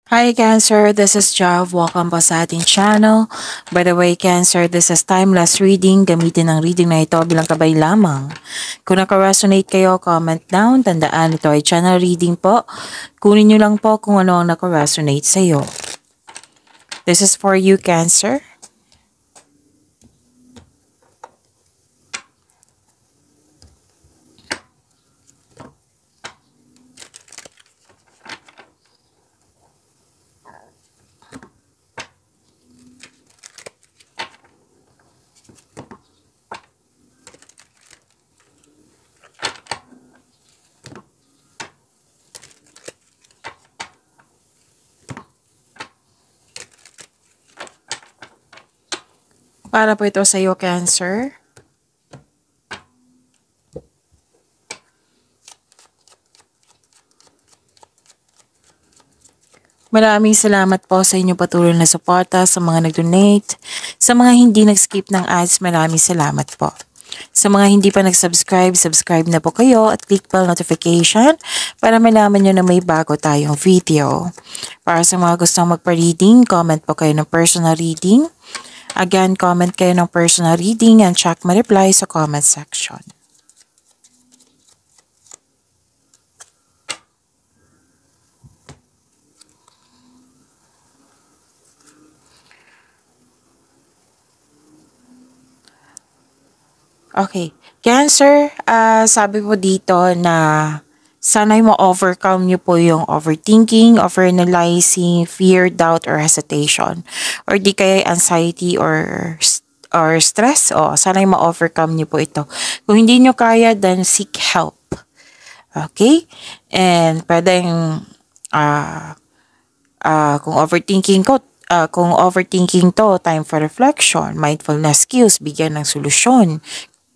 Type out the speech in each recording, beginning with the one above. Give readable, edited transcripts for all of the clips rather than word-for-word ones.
Hi Cancer, this is Jav. Welcome po sa ating channel. By the way, Cancer, this is timeless reading. Gamitin ang reading na ito bilang kabay lamang. Kung naka-resonate kayo, comment down. Tandaan, ito ay channel reading po. Kunin nyo lang po kung ano ang naka-resonate sa iyo. This is for you, Cancer. Para po ito sa iyo, Cancer. Maraming salamat po sa inyong patuloy na suporta, sa mga nag-donate, sa mga hindi nag-skip ng ads, maraming salamat po. Sa mga hindi pa nag-subscribe, subscribe na po kayo at click bell notification para malaman nyo na may bago tayong video. Para sa mga gustong magpa-reading, comment po kayo ng personal reading. Again, comment kayo ng personal reading and check my reply sa comment section. Okay. Cancer, sabi po dito na sana'y ma-overcome niyo po yung overthinking, overanalyzing, fear, doubt, or hesitation. Or di kaya anxiety or stress. O, sana'y ma-overcome niyo po ito. Kung hindi niyo kaya, then seek help. Okay? And pwedeng kung overthinking to, time for reflection, mindfulness skills, bigyan ng solusyon.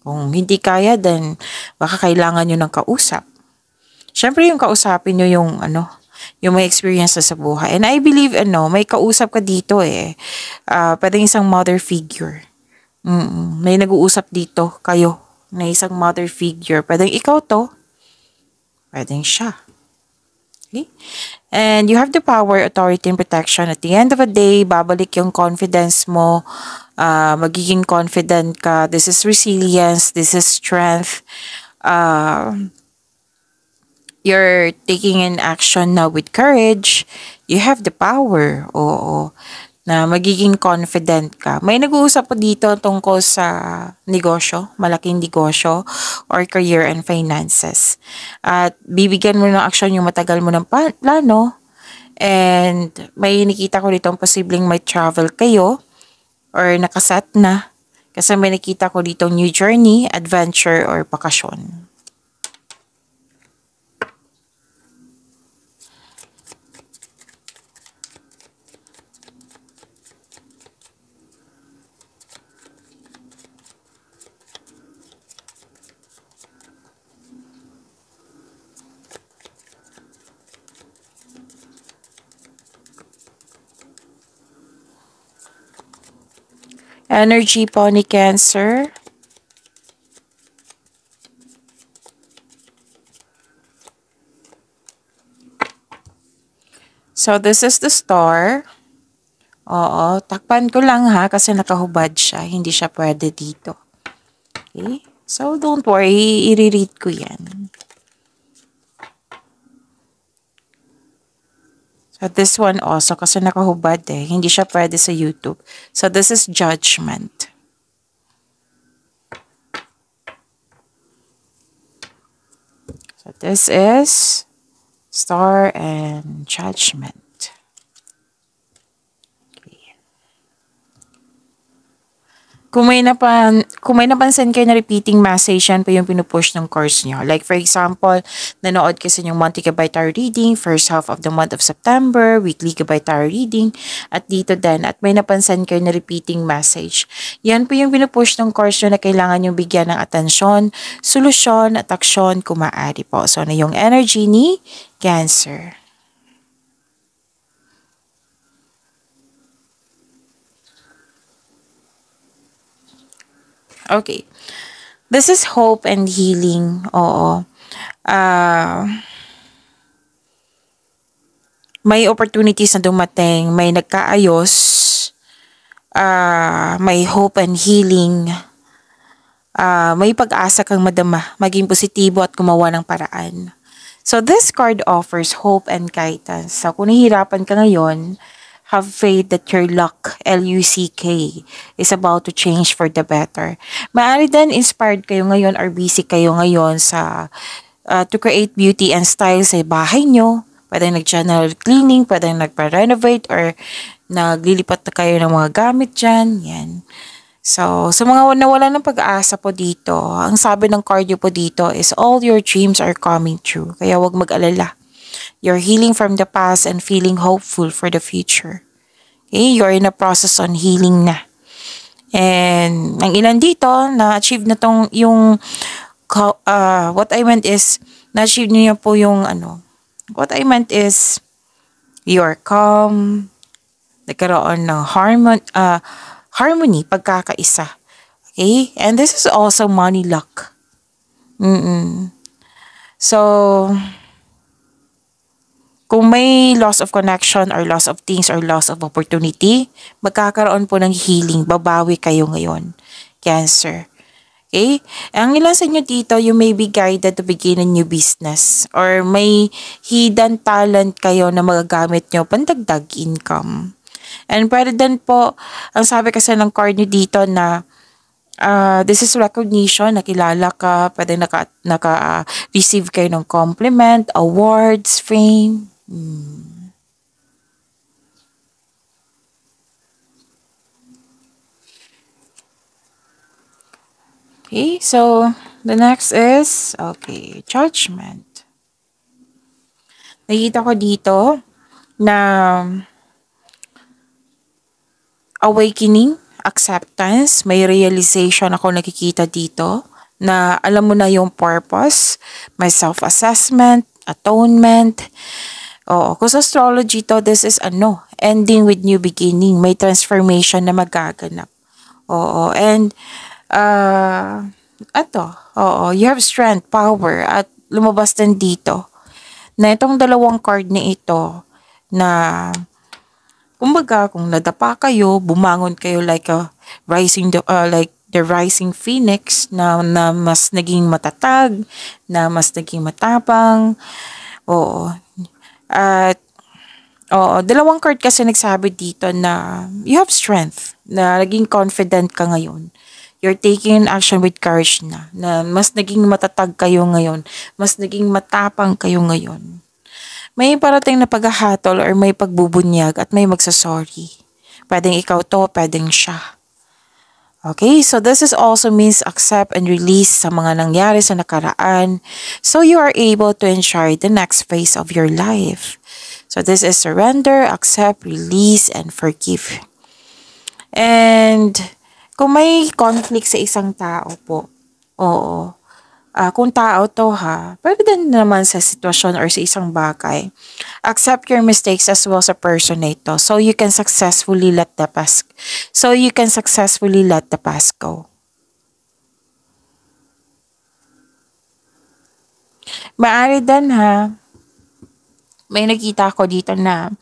Kung hindi kaya, then baka kailangan nyo ng kausap. Siyempre yung kausapin nyo yung may experience sa buhay. And I believe, may kausap ka dito eh. Pwedeng isang mother figure. May nag-uusap dito kayo na isang mother figure. Pwedeng ikaw to. Pwedeng siya. Okay? And you have the power, authority, and protection. At the end of the day, babalik yung confidence mo. Magiging confident ka. This is resilience. This is strength. You're taking an action now with courage. You have the power. Oo. Na magiging confident ka. May nag-uusap po dito tungkol sa negosyo, malaking negosyo, or career and finances. At bibigyan mo ng action yung matagal mo ng plano. And may nakita ko dito posibleng may travel kayo or nakaset na. Kasi may nakita ko dito new journey, adventure, or bakasyon. Energy po ni Cancer. So, this is the star. Oo, takpan ko lang ha kasi nakahubad siya. Hindi siya pwede dito. Okay? So, don't worry. I-read ko yan. So, this one also kasi nakahubad eh. Hindi siya pwede sa YouTube. So, this is Judgment. So, this is Star and Judgment. Kung may napansin kayo na repeating message, yan po yung pinupush ng course nyo. Like for example, nanood kasi yung monthly Gabay Tarot reading, first half of the month of September, weekly Gabay Tarot reading, at dito din. At may napansin kayo na repeating message. Yan po yung pinupush ng course nyo na kailangan yung bigyan ng atensyon, solusyon, at aksyon kung maaari po. So, na yung energy ni Cancer. Okay. This is hope and healing. Oo. may opportunities na dumating, may nagkaayos, may hope and healing, may pag-asa kang madama, maging positibo at gumawa ng paraan. So this card offers hope and guidance. So kung nahihirapan ka ngayon, have faith that your luck, L-U-C-K, is about to change for the better. Maaari din inspired kayo ngayon or busy kayo ngayon sa to create beauty and style sa bahay nyo. Pwede nag-general cleaning, pwede nagpa-renovate or naglilipat na kayo ng mga gamit dyan. Yan. So, sa mga nawala ng pag-asa po dito, ang sabi ng card po dito is all your dreams are coming true. Kaya wag mag-alala. You're healing from the past and feeling hopeful for the future. Okay? You're in a process on healing na. And ang ilan dito, na-achieve na tong yung what I meant is, na-achieve niyo po yung what I meant is, you're calm, nagkaroon ng harmony, pagkakaisa. Okay? And this is also money luck. So, kung may loss of connection or loss of things or loss of opportunity, magkakaroon po ng healing, babawi kayo ngayon. Cancer. Okay? Ang ilan sa inyo dito, you may be guided to begin a new business or may hidden talent kayo na magagamit nyo pandagdag income. And pwede din po, ang sabi kasi ng card nyo dito na this is recognition, nakilala ka, pwede naka-receive kayo ng compliment, awards, fame. Okay, so the next is, judgment. Nakita ko dito na awakening, acceptance, may realization ako nakikita dito na alam mo na yung purpose, may self-assessment, atonement. Kung sa astrology to, this is ending with new beginning, may transformation na magaganap. And you have strength, power, at lumabas din dito na itong dalawang card na ito na kumbaga, kung nadapa kayo, bumangon kayo like the rising phoenix na mas naging matatag, na mas naging matapang. At dalawang card kasi nagsabi dito na you have strength, na naging confident ka ngayon. You're taking an action with courage na mas naging matatag kayo ngayon, mas naging matapang kayo ngayon. May parating na paghahatol or may pagbubunyag at may magsasorry. Pwedeng ikaw to, pwedeng siya. Okay, so this is also means accept and release sa mga nangyari sa nakaraan so you are able to enjoy the next phase of your life. So this is surrender, accept, release, and forgive. And kung may conflict sa isang tao po, kung tao to pwede din naman sa sitwasyon or sa isang bagay. Accept your mistakes as well sa person na ito so you can successfully let the past go. Maaari din may nakita ko dito na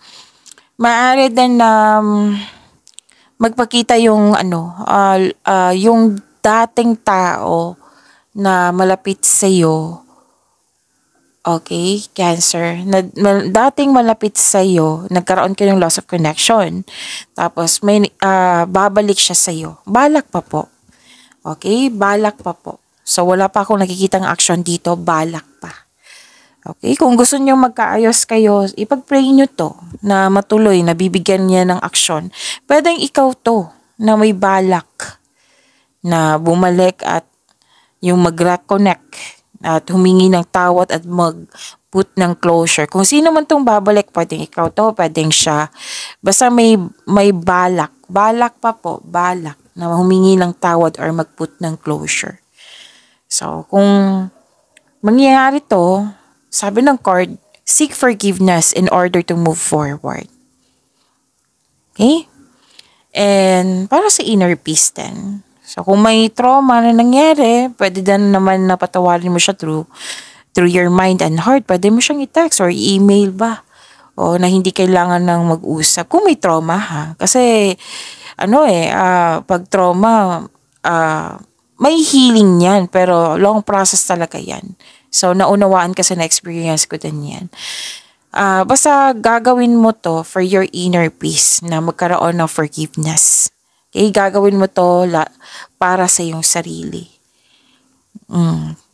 maaari din na magpakita yung yung dating tao na malapit sa iyo. Okay, Cancer. Dating malapit sa iyo, nagkaroon kayo ng loss of connection. Tapos may babalik siya sa iyo. Balak pa po. Okay, balak pa po. So wala pa akong nakikitang action dito, balak pa. Okay, kung gusto niyo magkaayos kayo, ipag-pray niyo to na matuloy, na bibigyan niya ng action. Pwedeng ikaw to na may balak na bumalik at yung mag-reconnect at humingi ng tawad at mag-put ng closure. Kung sino man tong babalik, pwedeng ikaw to, pwedeng siya. Basta may balak. Balak pa po, balak na humingi ng tawad or mag-put ng closure. So, kung mangyayari to, sabi ng card, seek forgiveness in order to move forward. Okay? And para sa inner peace din. So, kung may trauma na nangyari, pwede din naman na patawarin mo siya through your mind and heart. Pwede mo siyang i-text or i-email ba. o na hindi kailangan ng mag-usap kung may trauma ha. Kasi pag trauma, may healing yan pero long process talaga yan. So naunawaan kasi na experience ko din yan. Basta gagawin mo to for your inner peace na magkaroon ng forgiveness. Okay, gagawin mo to para sa iyong sarili.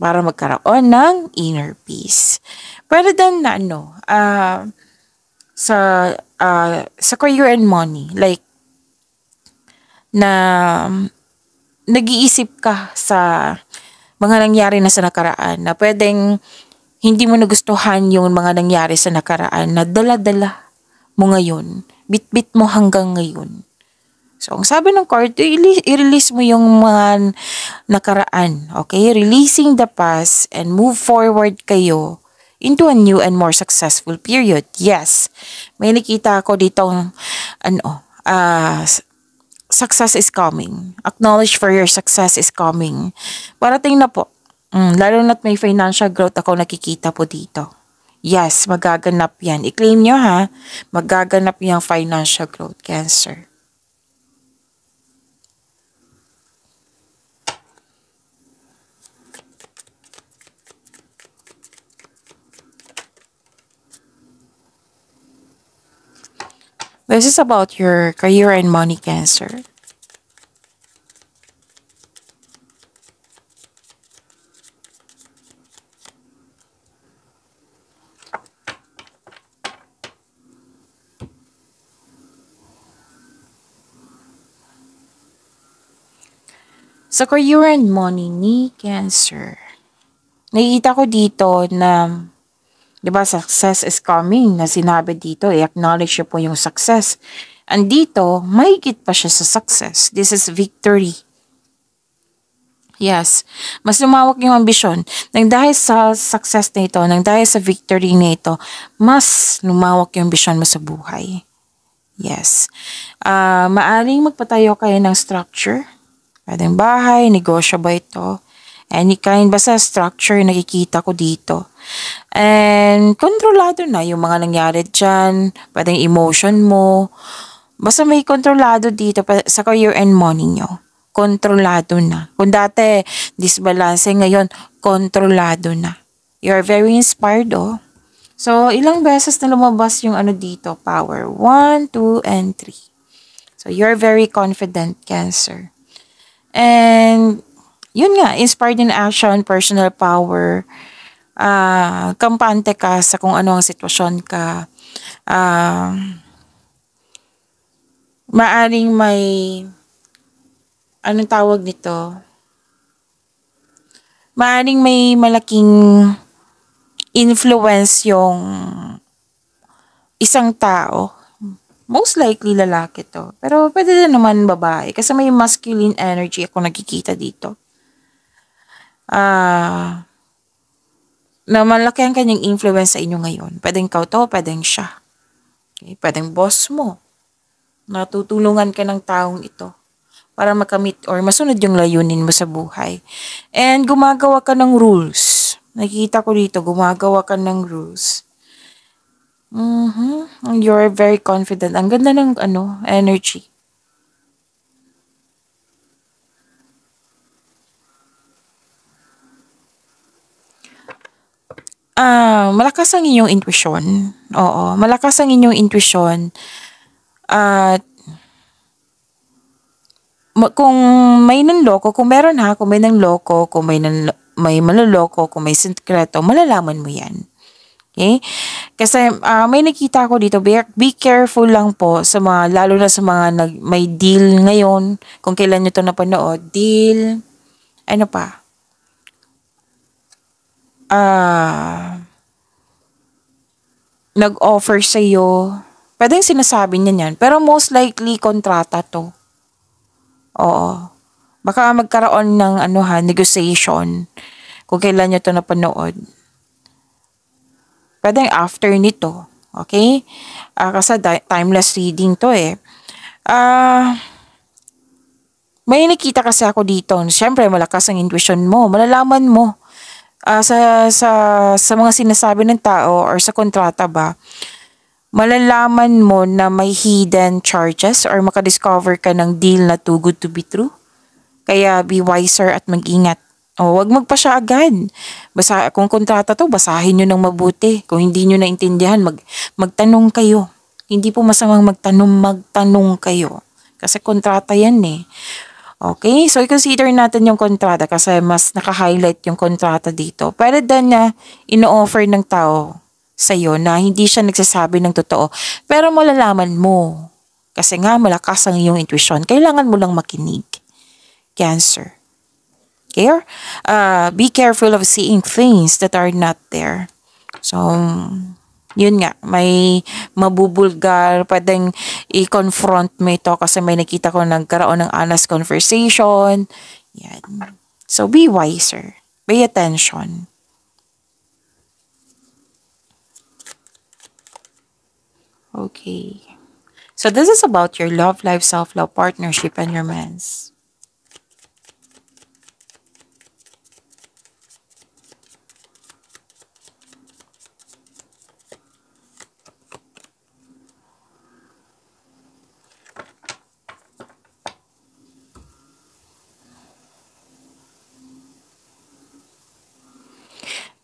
Para magkaroon ng inner peace. Pwede din na sa career and money, like na nag-iisip ka sa mga nangyari na sa nakaraan na pwedeng hindi mo nagustuhan yung mga nangyari sa nakaraan na dala-dala mo ngayon, bit-bit mo hanggang ngayon. So, ang sabi ng card, i-release mo yung mga nakaraan. Okay? Releasing the past and move forward kayo into a new and more successful period. Yes. May nakita ako ditong success is coming. Acknowledge for your success is coming. Parating na po. Lalo na't may financial growth ako nakikita po dito. Yes, magaganap yan. I-claim nyo ha. Magaganap yung financial growth, Cancer. This is about your career and money, Cancer. Sa career and money ni Cancer, nakikita ko dito na, di ba, success is coming na sinabi dito, i-acknowledge po yung success. And dito, mahigit pa siya sa success. This is victory. Yes, mas lumawak yung ambisyon. Nang dahil sa success na ito, nang dahil sa victory na ito, mas lumawak yung ambisyon mo sa buhay. Yes. Maaring magpatayo kayo ng structure. Pwedeng bahay, negosyo ba ito? Any kind, basta structure nakikita ko dito. And kontrolado na yung mga nangyari dyan. Pwedeng emotion mo. Basta may kontrolado dito sa career and money nyo. Kontrolado na. Kung dati, disbalance, ngayon, kontrolado na. You're very inspired, oh. So, ilang beses na lumabas yung dito, power. 1, 2, and 3. So, you're very confident, Cancer. And, yun nga, inspired in action, personal power, kampante ka sa kung ano ang sitwasyon ka, maaring may, anong tawag nito? Maaring may malaking influence yung isang tao. Most likely lalaki to. Pero pwede din naman babae. Kasi may masculine energy ako nakikita dito. Na malaki ang kanyang influence sa inyo ngayon. Pwedeng ikaw to, pwedeng siya. Okay? Pwedeng boss mo. Natutulungan ka ng taong ito para makamit or masunod yung layunin mo sa buhay. And gumagawa ka ng rules. Nakikita ko dito, gumagawa ka ng rules. You're very confident. Ang ganda ng energy. Malakas ang inyong intuition. Oo, malakas ang inyong intuition. At kung may nanloko, kung meron kung may nanloko, kung may maloloko, kung may sikreto, malalaman mo yan. Okay? Kasi may nakita ko dito, be careful lang po sa mga, lalo na sa mga may deal ngayon, kung kailan nyo ito napanood, deal, ano pa? Nag-offer sa'yo, pwedeng sinasabi niya yan, pero most likely, kontrata to. Oo. Baka magkaroon ng negotiation, kung kailan nyo ito napanood. Pwedeng after nito. Okay? Kasi timeless reading to eh. May nakita kasi ako dito. Siyempre, malakas ang intuition mo. Malalaman mo sa mga sinasabi ng tao or sa kontrata ba, malalaman mo na may hidden charges or makadiscover ka ng deal na too good to be true. Kaya be wiser at mag-ingat. O, wag magpa siya agad. Kung kontrata to, basahin nyo ng mabuti. Kung hindi nyo naintindihan, magtanong kayo. Hindi po masamang magtanong kayo. Kasi kontrata yan eh. Okay? So, i-consider natin yung kontrata kasi mas naka-highlight yung kontrata dito. Pero then na ino-offer ng tao sa'yo na hindi siya nagsasabi ng totoo. Pero malalaman mo. Kasi nga malakas ang iyong intuition. Kailangan mo lang makinig. Cancer. Okay? Be careful of seeing things that are not there. So, yun nga, may mabubulgar, pwedeng i-confront mo ito kasi may nakita ko nagkaroon ng honest conversation. Yan. So, be wiser. Pay attention. Okay. So, this is about your love life, self-love, partnership, and romance.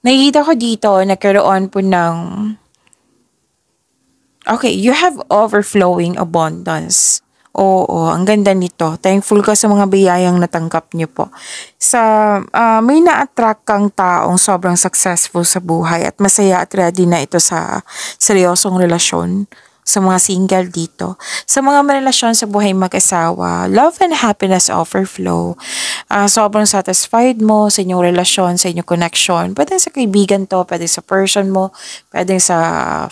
Nakikita ko dito, nagkaroon po ng, okay, you have overflowing abundance. Oo, ang ganda nito. Thankful ka sa mga biyayang natanggap niyo po. May na-attract kang taong sobrang successful sa buhay at masaya at ready na ito sa seryosong relasyon. Sa mga single dito. Sa mga relasyon sa buhay mag-asawa, love and happiness overflow. Sobrang satisfied mo sa inyong relasyon, sa inyong connection. Pwede sa kaibigan to, pwede sa person mo, pwede sa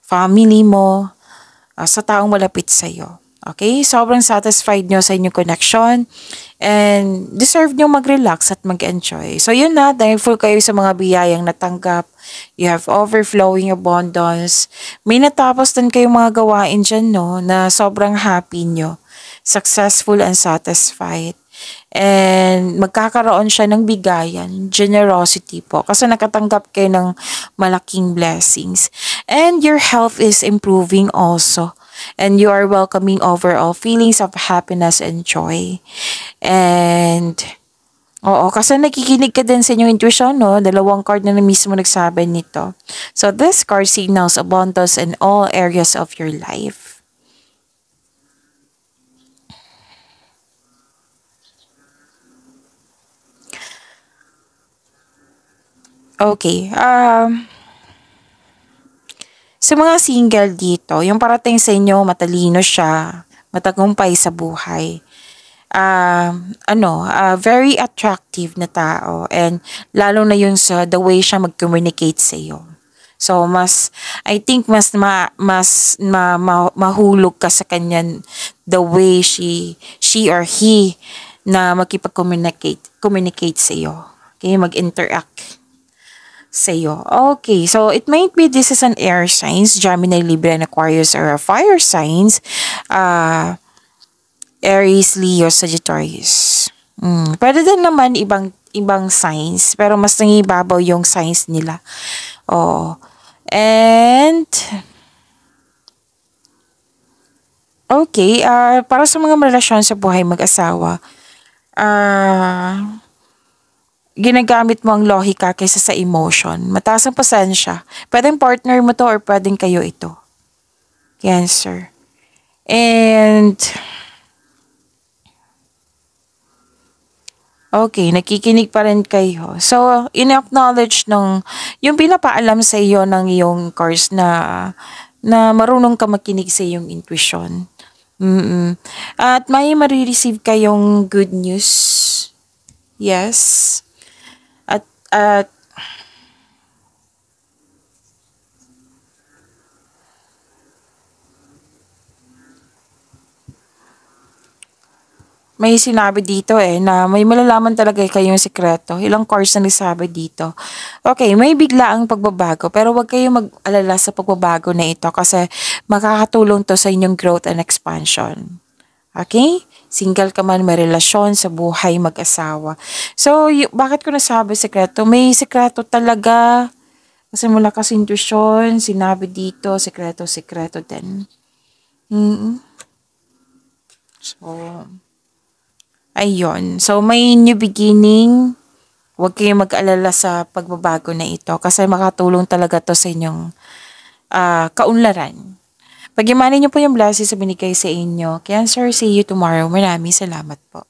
family mo, sa taong malapit sa iyo. Okay? Sobrang satisfied nyo sa inyong connection and deserve nyo mag-relax at mag-enjoy. So yun na, thankful kayo sa mga biyayang natanggap. You have overflowing abundance. May natapos din kayong mga gawain dyan, no, na sobrang happy nyo. Successful and satisfied. And magkakaroon siya ng bigayan, generosity po. Kasi nakatanggap kayo ng malaking blessings. And your health is improving also. And you are welcoming overall feelings of happiness and joy. And, oo, kasi nakikinig ka din sa inyong intuition, no? Dalawang card na mismo nagsabi nito. So, this card signals abundance in all areas of your life. Okay, sa mga single dito, yung parating sa inyo, matalino siya, matagumpay sa buhay. Very attractive na tao and lalo na yun sa the way siya mag-communicate sa iyo. So, I think mahulog ka sa kanya the way she or he na communicate sa iyo. Okay, mag-interact sa iyo. Okay, so it might be this is an air signs, Gemini, Libra, and Aquarius, or a fire signs, Aries, Leo, Sagittarius. Pwede din naman ibang signs, pero mas nangibabaw yung signs nila. Oh. And okay, para sa mga relasyon sa buhay mag-asawa, ginagamit mo ang lohika kaysa sa emotion. Mataas ang pasensya. Pwedeng partner mo to or pwedeng kayo ito. Cancer. And okay, nakikinig pa rin kayo. So, in-acknowledge yung pinapaalam sa iyo ng iyong cards na marunong ka makinig sa iyong intuition. At may marireceive kayong good news. Yes. At may sinabi dito na may malalaman talaga kayong sikreto. Ilang cards na nagsabi dito. Okay, may bigla ang pagbabago pero huwag kayong mag-alala sa pagbabago na ito kasi makakatulong to sa inyong growth and expansion. Okay? Single ka man, may relasyon sa buhay mag-asawa. So, bakit ko nasabi sikreto? May sikreto talaga Kasi mula kasi intuition, sinabi dito, sekreto-sekreto din. So, ayun. So, may new beginning. Huwag kayong mag-alala sa pagbabago na ito kasi makatulong talaga to sa inyong kaunlaran. Pagyamanin niyo po yung blessings sa binigay sa inyo. Cancer, see you tomorrow. Maraming salamat po.